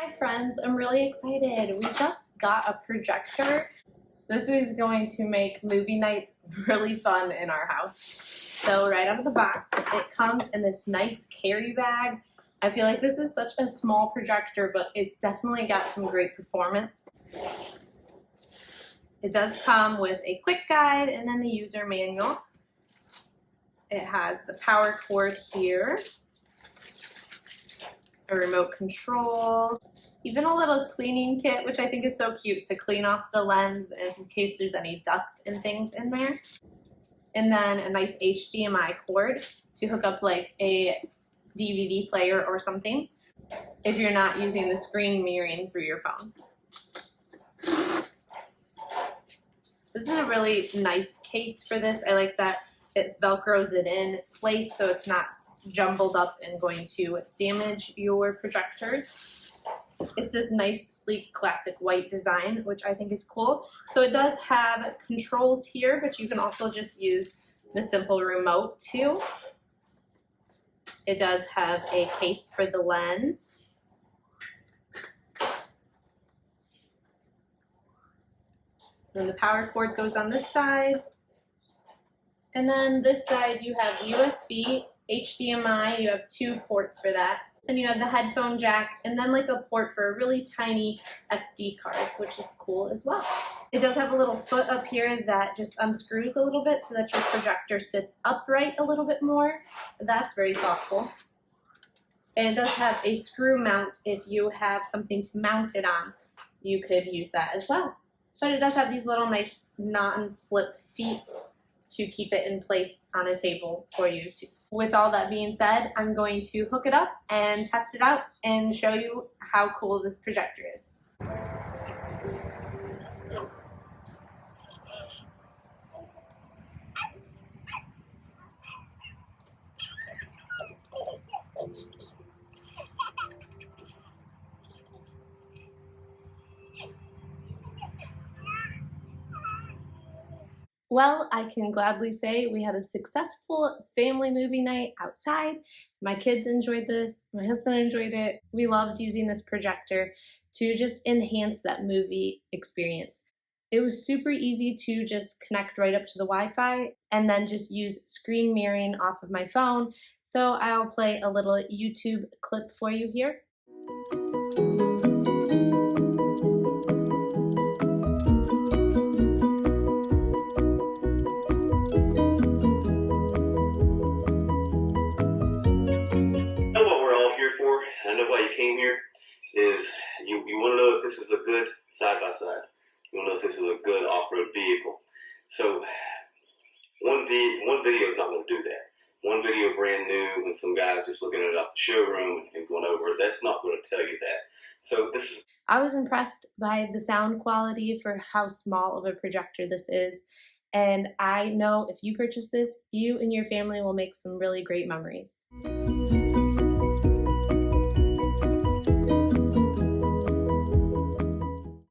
Hi friends, I'm really excited. We just got a projector. This is going to make movie nights really fun in our house. So right out of the box, it comes in this nice carry bag. I feel like this is such a small projector, but it's definitely got some great performance. It does come with a quick guide and then the user manual. It has the power cord here, a remote control, even a little cleaning kit, which I think is so cute to clean off the lens in case there's any dust and things in there. And then a nice HDMI cord to hook up like a DVD player or something if you're not using the screen mirroring through your phone. This is a really nice case for this. I like that it velcros it in place so it's not jumbled up and going to damage your projector. It's this nice, sleek, classic white design, which I think is cool. So it does have controls here, but you can also just use the simple remote too. It does have a case for the lens. Then the power cord goes on this side. And then this side you have USB, HDMI, you have 2 ports for that. Then you have the headphone jack and then like a port for a really tiny SD card, which is cool as well. It does have a little foot up here that just unscrews a little bit so that your projector sits upright a little bit more. That's very thoughtful. And it does have a screw mount if you have something to mount it on. You could use that as well. But it does have these little nice non-slip feet to keep it in place on a table for you too. With all that being said, I'm going to hook it up and test it out and show you how cool this projector is. Well, I can gladly say we had a successful family movie night outside. My kids enjoyed this, my husband enjoyed it. We loved using this projector to just enhance that movie experience. It was super easy to just connect right up to the Wi-Fi and then just use screen mirroring off of my phone. So I'll play a little YouTube clip for you here. I know why you came here is you want to know if this is a good side-by-side. You want to know if this is a good off-road vehicle. So one video is not going to do that. One video brand new and some guys just looking at it off the showroom and going over it, that's not going to tell you that. So this is... I was impressed by the sound quality for how small of a projector this is. And I know if you purchase this, you and your family will make some really great memories.